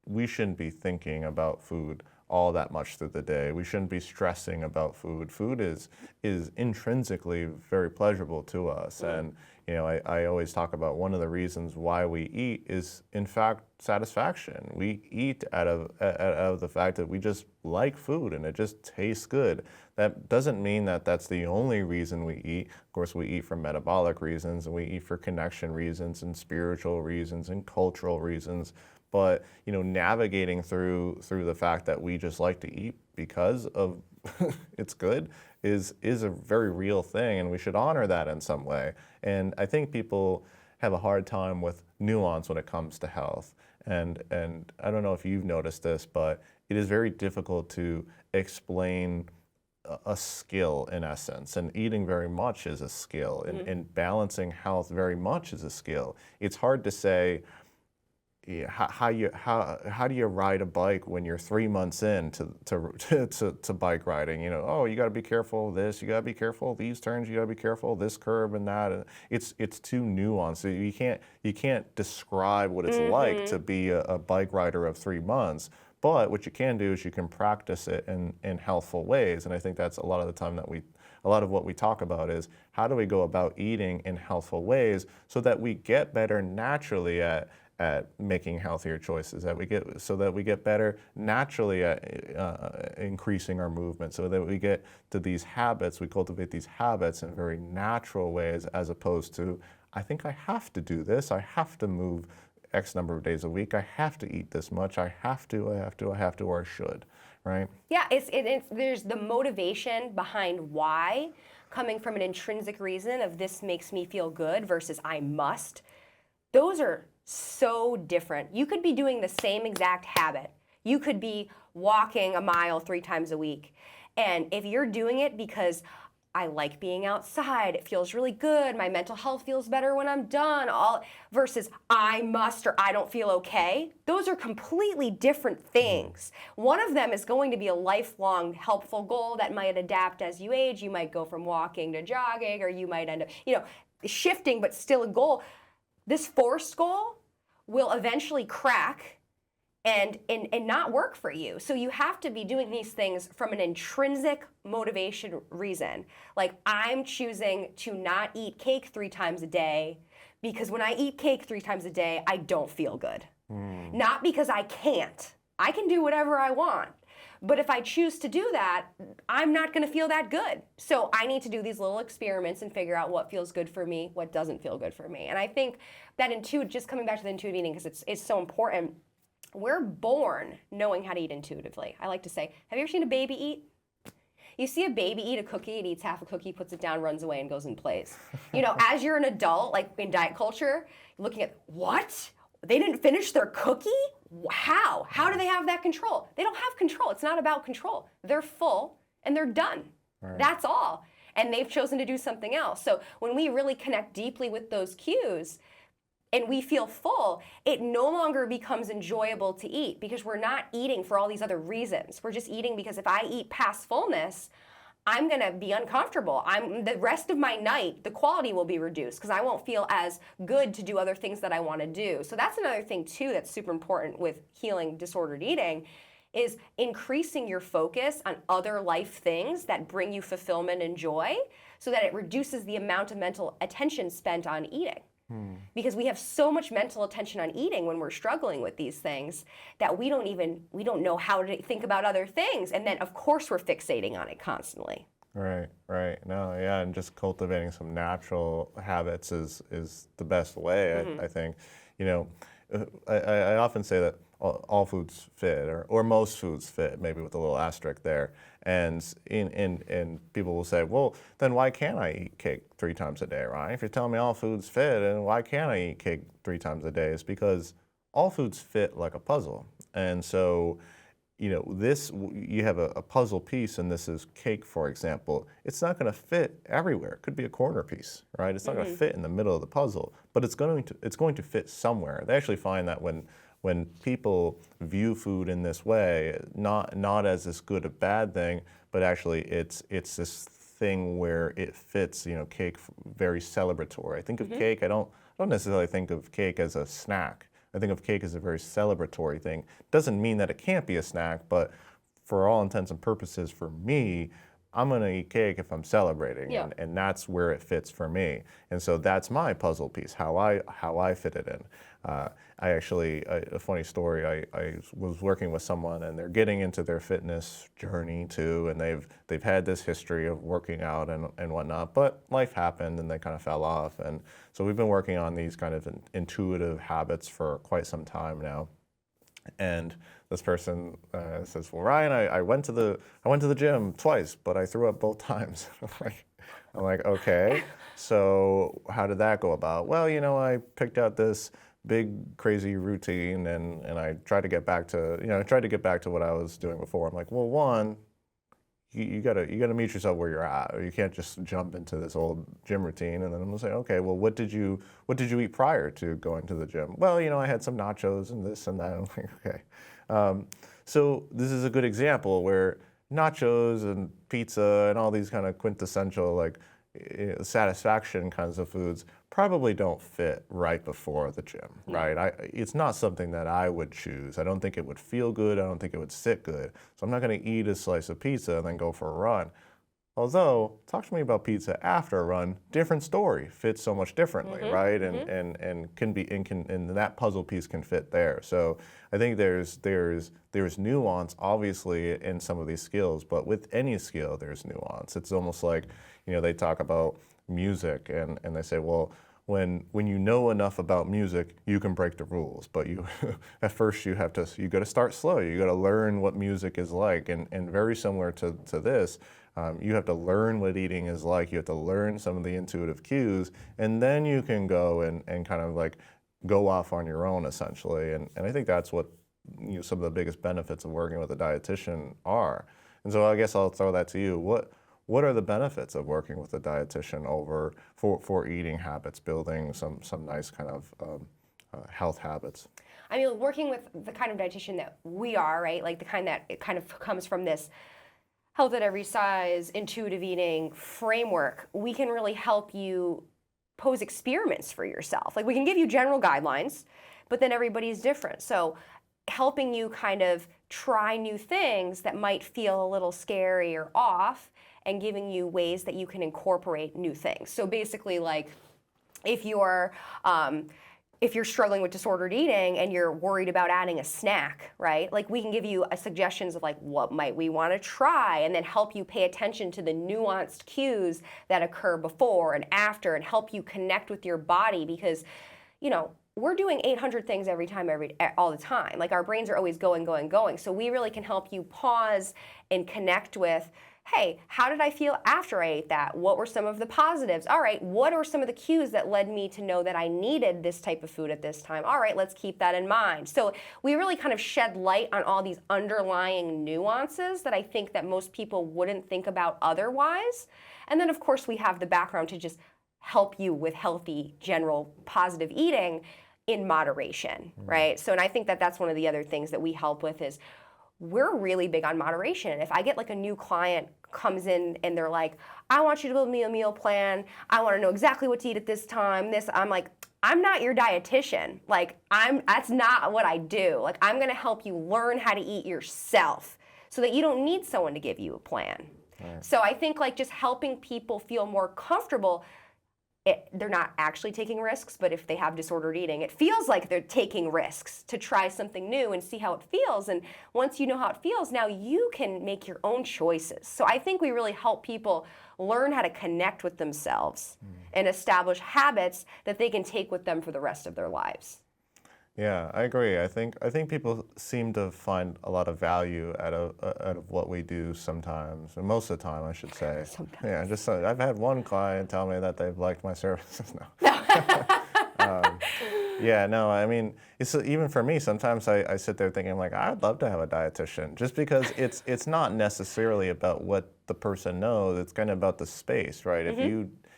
we shouldn't be thinking about food all that much through the day. We shouldn't be stressing about food. Food is intrinsically very pleasurable to us. And I always talk about one of the reasons why we eat is in fact satisfaction. We eat out of the fact that we just like food and it just tastes good. That doesn't mean that that's the only reason we eat. Of course, we eat for metabolic reasons and we eat for connection reasons and spiritual reasons and cultural reasons. But navigating through the fact that we just like to eat because of it's good is a very real thing, and we should honor that in some way. And I think people have a hard time with nuance when it comes to health. And I don't know if you've noticed this, but it is very difficult to explain a skill in essence, and eating very much is a skill, and balancing health very much is a skill. It's hard to say, how do you ride a bike when you're 3 months in to bike riding? You got to be careful of this, you got to be careful of these turns, you got to be careful of this curve and that. And it's too nuanced. So you can't describe what it's like to be a bike rider of 3 months. But what you can do is you can practice it in healthful ways. And I think that's a lot of the time that a lot of what we talk about is how do we go about eating in healthful ways so that we get better naturally at making healthier choices, that we get better naturally at increasing our movement, so that we get to these habits, we cultivate these habits in very natural ways, as opposed to, I think I have to do this, I have to move X number of days a week, I have to eat this much, I have to, or I should, right? Yeah, there's the motivation behind why, coming from an intrinsic reason of this makes me feel good versus I must. Those are so different. You could be doing the same exact habit. You could be walking a mile 3 times a week. And if you're doing it because I like being outside, it feels really good, my mental health feels better when I'm done, versus I must or I don't feel okay, those are completely different things. One of them is going to be a lifelong helpful goal that might adapt as you age. You might go from walking to jogging, or you might end up, shifting, but still a goal. This forced goal will eventually crack and not work for you. So you have to be doing these things from an intrinsic motivation reason. Like, I'm choosing to not eat cake 3 times a day because when I eat cake 3 times a day, I don't feel good. Not because I can't. I can do whatever I want. But if I choose to do that, I'm not going to feel that good. So I need to do these little experiments and figure out what feels good for me, what doesn't feel good for me. And I think that just coming back to the intuitive eating, because it's so important, we're born knowing how to eat intuitively. I like to say, have you ever seen a baby eat? You see a baby eat a cookie, it eats half a cookie, puts it down, runs away, and goes and plays. As you're an adult, like in diet culture, looking at, what? They didn't finish their cookie? How? How do they have that control? They don't have control. It's not about control. They're full and they're done. Right. That's all. And they've chosen to do something else. So when we really connect deeply with those cues and we feel full, it no longer becomes enjoyable to eat because we're not eating for all these other reasons. We're just eating because if I eat past fullness, I'm going to be uncomfortable. The rest of my night, the quality will be reduced because I won't feel as good to do other things that I want to do. So that's another thing too that's super important with healing disordered eating, is increasing your focus on other life things that bring you fulfillment and joy so that it reduces the amount of mental attention spent on eating. Because we have so much mental attention on eating when we're struggling with these things that we don't know how to think about other things. And then, of course, we're fixating on it constantly. Right. No, yeah, and just cultivating some natural habits is the best way, I think. I often say that all foods fit, or most foods fit, maybe with a little asterisk there. And people will say, well, then why can't I eat cake 3 times a day, right? If you're telling me all foods fit, and why can't I eat cake 3 times a day? It's because all foods fit like a puzzle. And so, you have a puzzle piece, and this is cake, for example. It's not going to fit everywhere. It could be a corner piece, right? It's not going to fit in the middle of the puzzle, but it's going to fit somewhere. They actually find that when people view food in this way, not as this good or bad thing, but actually it's this thing where it fits. Cake, very celebratory. I think of cake. I don't necessarily think of cake as a snack. I think of cake as a very celebratory thing. Doesn't mean that it can't be a snack, but for all intents and purposes, for me, I'm gonna eat cake if I'm celebrating, Yeah. and that's where it fits for me. And so that's my puzzle piece, how I fit it in. I actually, a funny story. I was working with someone, and they're getting into their fitness journey too, and they've had this history of working out and whatnot. But life happened, and they kind of fell off. And so we've been working on these kind of intuitive habits for quite some time now. And this person says, "Well, Ryan, I went to the gym twice, but I threw up both times." I'm like, okay, so how did that go about? Well, I picked out this big crazy routine, and I tried to get back to what I was doing before. I'm like, well, one, you gotta meet yourself where you're at. You can't just jump into this old gym routine. And then I'm gonna say, okay, well, what did you eat prior to going to the gym? Well, I had some nachos and this and that. I'm like, okay. So this is a good example where nachos and pizza and all these kind of quintessential like satisfaction kinds of foods probably don't fit right before the gym, right? It's not something that I would choose. I don't think it would feel good. I don't think it would sit good. So I'm not going to eat a slice of pizza and then go for a run. Although, talk to me about pizza after a run, different story, fits so much differently, right? And can be and that puzzle piece can fit there. So I think there's nuance obviously in some of these skills, but with any skill there's nuance. It's almost like, they talk about music and they say, well, when you know enough about music, you can break the rules. But you at first you got to start slow. You got to learn what music is like, and very similar to this. You have to learn what eating is like. You have to learn some of the intuitive cues, and then you can go and kind of like go off on your own essentially. And I think that's what some of the biggest benefits of working with a dietitian are. And so I guess I'll throw that to you. What are the benefits of working with a dietitian for eating habits, building some nice kind of health habits? I mean, working with the kind of dietitian that we are, right? Like the kind that it kind of comes from this health at every size, intuitive eating framework, we can really help you pose experiments for yourself. Like we can give you general guidelines, but then everybody's different. So helping you kind of try new things that might feel a little scary or off, and giving you ways that you can incorporate new things. So basically, like if you're struggling with disordered eating and you're worried about adding a snack, right? Like we can give you suggestions of like what might we want to try, and then help you pay attention to the nuanced cues that occur before and after, and help you connect with your body, because we're doing 800 things all the time. Like our brains are always going. So we really can help you pause and connect with, hey, how did I feel after I ate that? What were some of the positives? All right, what are some of the cues that led me to know that I needed this type of food at this time? All right, let's keep that in mind. So we really kind of shed light on all these underlying nuances that I think that most people wouldn't think about otherwise. And then of course we have the background to just help you with healthy, general, positive eating in moderation, right? So, and I think that that's one of the other things that we help with is we're really big on moderation. If I get like a new client comes in and they're like, I want you to build me a meal plan. I want to know exactly what to eat at this time. I'm like, I'm not your dietitian. Like that's not what I do. Like I'm going to help you learn how to eat yourself so that you don't need someone to give you a plan. Right. So I think like just helping people feel more comfortable. They're not actually taking risks, but if they have disordered eating, it feels like they're taking risks to try something new and see how it feels. And once you know how it feels, now you can make your own choices. So I think we really help people learn how to connect with themselves and establish habits that they can take with them for the rest of their lives. Yeah, I agree. I think people seem to find a lot of value out of what we do sometimes, and most of the time, I should say. Sometimes. Yeah, I've had one client tell me that they've liked my services. No. Yeah, no. I mean, it's even for me. Sometimes I sit there thinking like, I'd love to have a dietitian, just because it's not necessarily about what the person knows. It's kind of about the space, right?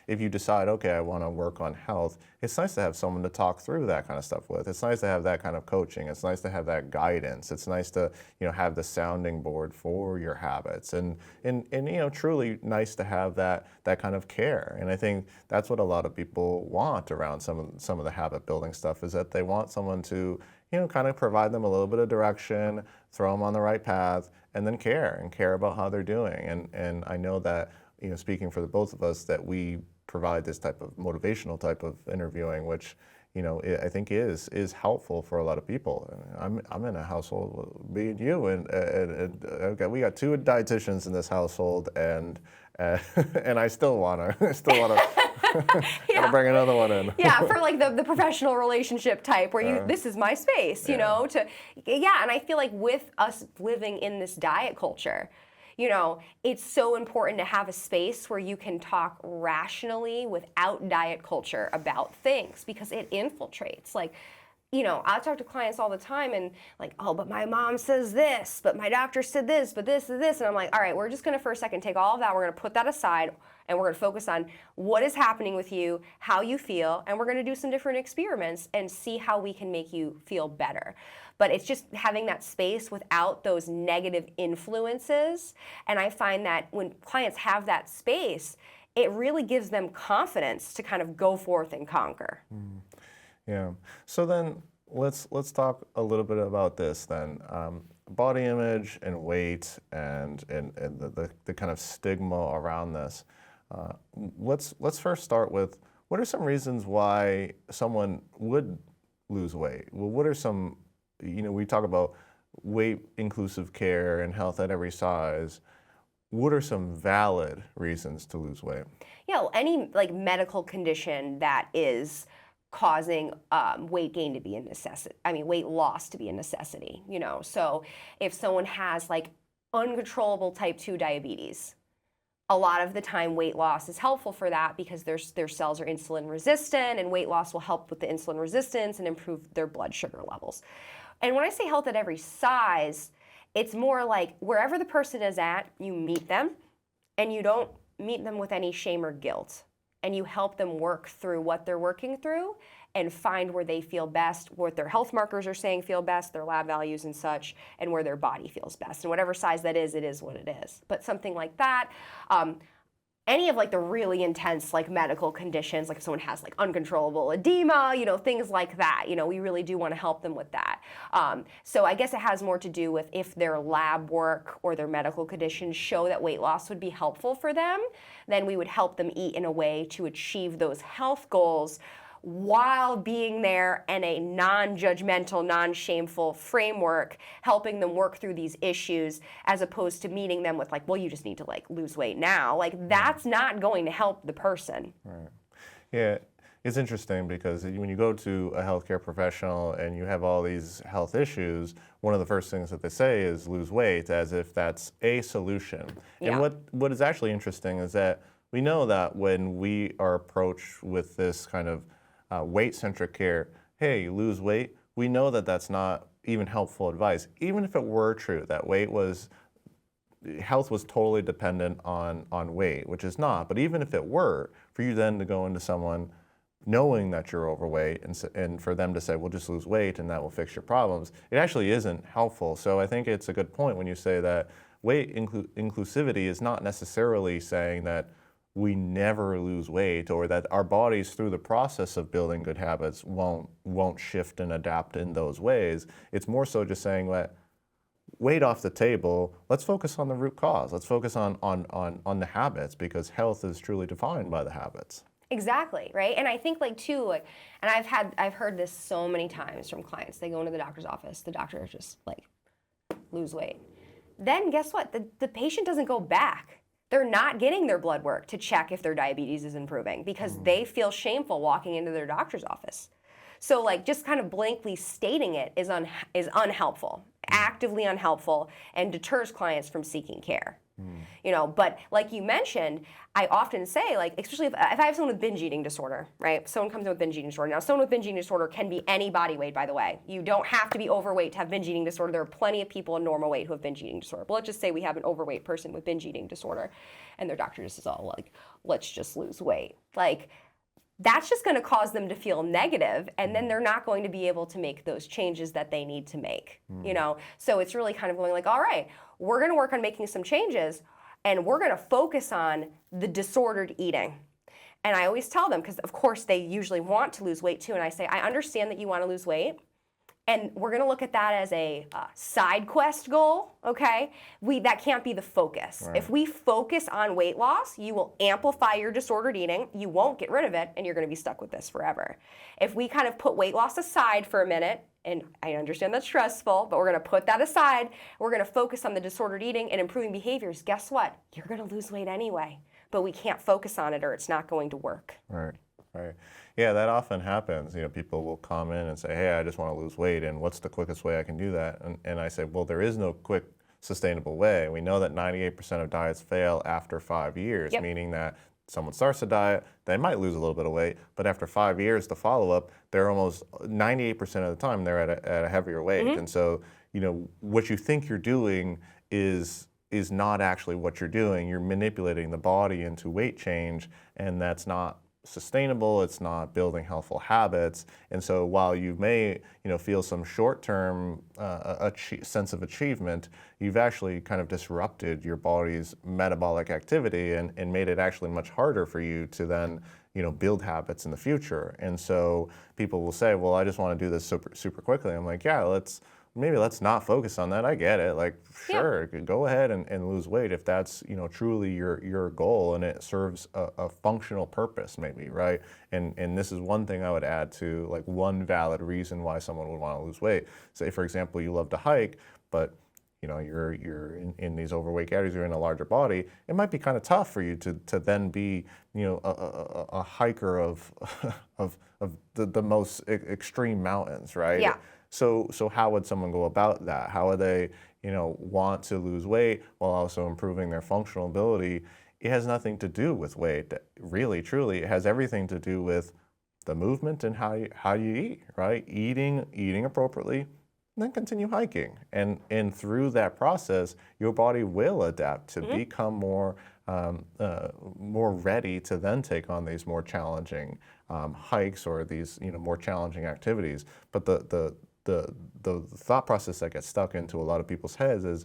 if you decide, okay, I want to work on health, it's nice to have someone to talk through that kind of stuff with. It's nice to have that kind of coaching. It's nice to have that guidance. It's nice to, have the sounding board for your habits, and truly nice to have that kind of care. And I think that's what a lot of people want around some of the habit building stuff, is that they want someone to, kind of provide them a little bit of direction, throw them on the right path, and then care about how they're doing. And I know that, speaking for the both of us, that we provide this type of motivational type of interviewing, which, I think is helpful for a lot of people. I'm in a household with me and you, and okay, we got 2 dietitians in this household, and and I still wanna bring another one in. Yeah, for like the professional relationship type where this is my space, and I feel like with us living in this diet culture, it's so important to have a space where you can talk rationally without diet culture about things, because it infiltrates. Like, I talk to clients all the time and like, oh, but my mom says this, but my doctor said this, but this is this. And I'm like, all right, we're just gonna for a second take all of that, we're gonna put that aside, and we're gonna focus on what is happening with you, how you feel, and we're gonna do some different experiments and see how we can make you feel better. But it's just having that space without those negative influences. And I find that when clients have that space, it really gives them confidence to kind of go forth and conquer. Yeah. So then let's talk a little bit about this then. Body image and weight and the kind of stigma around this. Let's first start with, what are some reasons why someone would lose weight? Well, what are some, we talk about weight inclusive care and health at every size. What are some valid reasons to lose weight? Yeah, well, any like medical condition that is causing weight gain to be a necessity. Weight loss to be a necessity, So if someone has like uncontrollable type 2 diabetes, a lot of the time weight loss is helpful for that, because their cells are insulin resistant, and weight loss will help with the insulin resistance and improve their blood sugar levels. And when I say health at every size, it's more like wherever the person is at, you meet them, and you don't meet them with any shame or guilt. And you help them work through what they're working through and find where they feel best, what their health markers are saying feel best, their lab values and such, and where their body feels best. And whatever size that is, it is what it is. But something like that, any of like the really intense like medical conditions, like if someone has like uncontrollable edema, things like that, we really do want to help them with that. So I guess it has more to do with if their lab work or their medical conditions show that weight loss would be helpful for them, then we would help them eat in a way to achieve those health goals while being there in a non-judgmental, non-shameful framework, helping them work through these issues, as opposed to meeting them with like, well, you just need to like lose weight now. Like, that's not going to help the person. Right. Yeah, it's interesting because when you go to a healthcare professional and you have all these health issues, one of the first things that they say is lose weight, as if that's a solution. Yeah. And what is actually interesting is that we know that when we are approached with this kind of weight-centric care, hey, lose weight, we know that that's not even helpful advice. Even if it were true that health was totally dependent on weight, which is not, but even if it were, for you then to go into someone knowing that you're overweight and for them to say, well, just lose weight and that will fix your problems, it actually isn't helpful. So I think it's a good point when you say that weight inclusivity is not necessarily saying that we never lose weight, or that our bodies through the process of building good habits won't shift and adapt in those ways. It's more so just saying that weight off the table, let's focus on the root cause. Let's focus on the habits, because health is truly defined by the habits. Exactly, right? And I think like too, like, and I've heard this so many times from clients. They go into the doctor's office, the doctor is just like, lose weight. Then guess what? The patient doesn't go back. They're not getting their blood work to check if their diabetes is improving, because they feel shameful walking into their doctor's office. So like just kind of blankly stating it is unhelpful, actively unhelpful, and deters clients from seeking care. You know, but like you mentioned, I often say, like, especially if I have someone with binge eating disorder, right? Someone comes in with binge eating disorder. Now, someone with binge eating disorder can be any body weight, by the way. You don't have to be overweight to have binge eating disorder. There are plenty of people in normal weight who have binge eating disorder. But let's just say we have an overweight person with binge eating disorder, and their doctor just is all like, let's just lose weight. Like, that's just going to cause them to feel negative, and then they're not going to be able to make those changes that they need to make, you know? So it's really kind of going like, all right, we're going to work on making some changes, and we're going to focus on the disordered eating. And I always tell them, because of course they usually want to lose weight too, and I say, I understand that you want to lose weight, and we're going to look at that as a side quest goal, okay? That can't be the focus. Right. If we focus on weight loss, you will amplify your disordered eating, you won't get rid of it, and you're going to be stuck with this forever. If we kind of put weight loss aside for a minute, and I understand that's stressful, but we're going to put that aside, we're going to focus on the disordered eating and improving behaviors, guess what? You're going to lose weight anyway, but we can't focus on it or it's not going to work. Right. Right. Yeah, that often happens. You know, people will come in and say, hey, I just want to lose weight, and what's the quickest way I can do that? And I say, well, there is no quick, sustainable way. We know that 98% of diets fail after 5 years, meaning that someone starts a diet, they might lose a little bit of weight, but after 5 years, the follow-up, they're almost 98% of the time they're at a heavier weight. And so, you know, what you think you're doing is not actually what you're doing. You're manipulating the body into weight change, and that's not sustainable. It's not building healthful habits. And so while you may, you know, feel some short-term sense of achievement, you've actually kind of disrupted your body's metabolic activity and made it actually much harder for you to then, you know, build habits in the future. And so people will say, well, I just want to do this super quickly. I'm like, yeah, maybe let's not focus on that. I get it. Like, sure, go ahead and lose weight if that's, you know, truly your goal and it serves a functional purpose, maybe, right? And this is one thing I would add to, like, one valid reason why someone would want to lose weight. Say, for example, you love to hike, but you know, you're in these overweight categories, you're in a larger body, it might be kind of tough for you to then be, you know, a hiker of the most extreme mountains, right? Yeah. So how would someone go about that? How would they, you know, want to lose weight while also improving their functional ability? It has nothing to do with weight, really, truly. It has everything to do with the movement and how you eat, right? Eating appropriately, and then continue hiking. And through that process, your body will adapt to become more ready to then take on these more challenging hikes or these, you know, more challenging activities. But the thought process that gets stuck into a lot of people's heads is,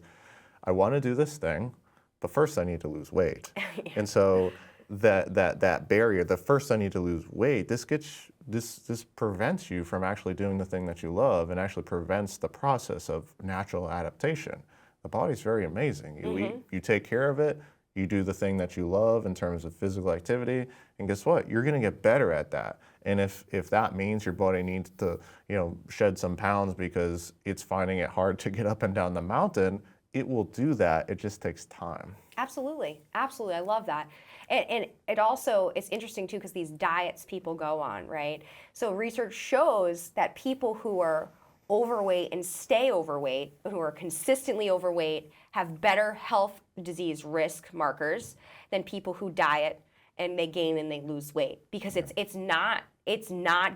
I want to do this thing, but first I need to lose weight. And so that barrier, the first I need to lose weight, this prevents you from actually doing the thing that you love, and actually prevents the process of natural adaptation. The body's very amazing. You eat, you take care of it, you do the thing that you love in terms of physical activity, and guess what? You're going to get better at that. And if that means your body needs to, you know, shed some pounds because it's finding it hard to get up and down the mountain, it will do that. It just takes time. Absolutely. Absolutely. I love that. And it also, it's interesting too, because these diets people go on, right? So research shows that people who are overweight and stay overweight, who are consistently overweight, have better health disease risk markers than people who diet and they gain and they lose weight, because it's not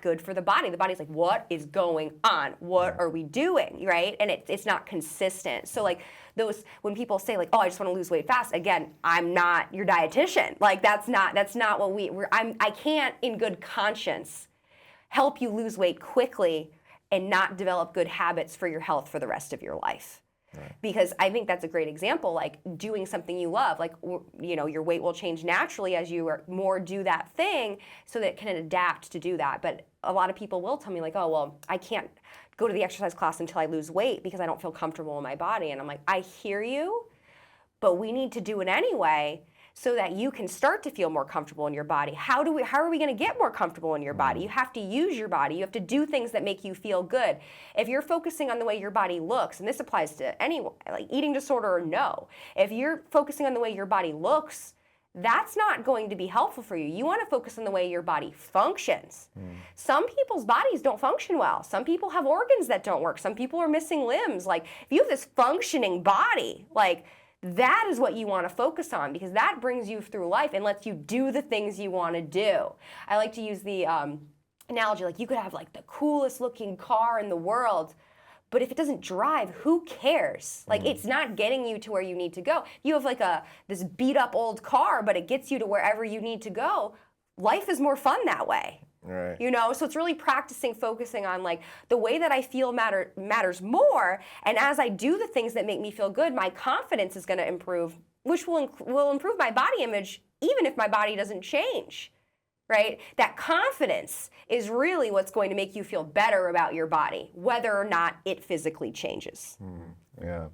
good for the body. The body's like, what is going on? What are we doing, right? And it's not consistent. So like when people say like, oh, I just want to lose weight fast, again, I'm not your dietitian. Like that's not what I can't in good conscience help you lose weight quickly and not develop good habits for your health for the rest of your life. Right. Because I think that's a great example, like doing something you love, like, you know, your weight will change naturally as you more do that thing, so that it can adapt to do that. But a lot of people will tell me like, oh, well, I can't go to the exercise class until I lose weight because I don't feel comfortable in my body. And I'm like, I hear you, but we need to do it anyway so that you can start to feel more comfortable in your body. How are we going to get more comfortable in your body? You have to use your body. You have to do things that make you feel good. If you're focusing on the way your body looks, and this applies to anyone, like eating disorder or no, if you're focusing on the way your body looks, that's not going to be helpful for you. You want to focus on the way your body functions. Some people's bodies don't function well. Some people have organs that don't work. Some people are missing limbs. Like if you have this functioning body, like That is what you want to focus on, because that brings you through life and lets you do the things you want to do. I like to use the analogy, like you could have like the coolest looking car in the world, but if it doesn't drive, who cares? Like it's not getting you to where you need to go. You have like this beat up old car, but it gets you to wherever you need to go. Life is more fun that way. Right. You know, so it's really practicing focusing on like the way that I feel matters more, and as I do the things that make me feel good, my confidence is going to improve, which will improve my body image even if my body doesn't change. Right? That confidence is really what's going to make you feel better about your body, whether or not it physically changes. Yeah.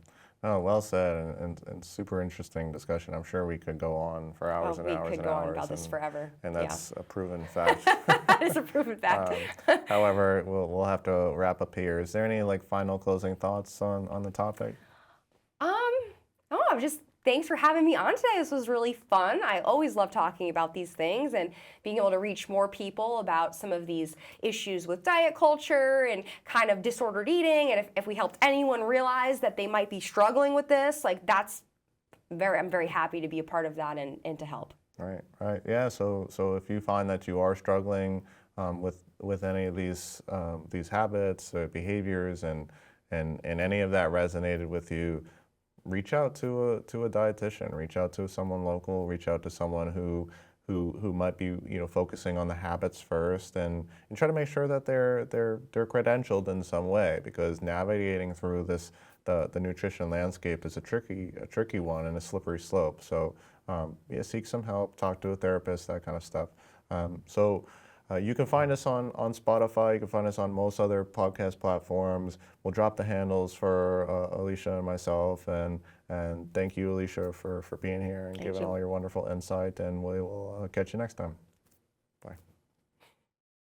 Oh, well said, and super interesting discussion. I'm sure we could go on for hours and hours and hours. We could go on about this forever. And that's a proven fact. That is a proven fact. However, we'll have to wrap up here. Is there any like final closing thoughts on the topic? Thanks for having me on today. This was really fun. I always love talking about these things and being able to reach more people about some of these issues with diet culture and kind of disordered eating. And if we helped anyone realize that they might be struggling with this, like I'm very happy to be a part of that and to help. Right. Yeah. So if you find that you are struggling with any of these habits or behaviors, and any of that resonated with you, reach out to a dietitian, reach out to someone local, reach out to someone who might be focusing on the habits first, and try to make sure that they're credentialed in some way, because navigating through the nutrition landscape is a tricky one and a slippery slope. So seek some help, talk to a therapist, that kind of stuff. You can find us on Spotify. You can find us on most other podcast platforms. We'll drop the handles for Alysha and myself. And thank you, Alysha, for being here and giving all your wonderful insight. And we will catch you next time. Bye.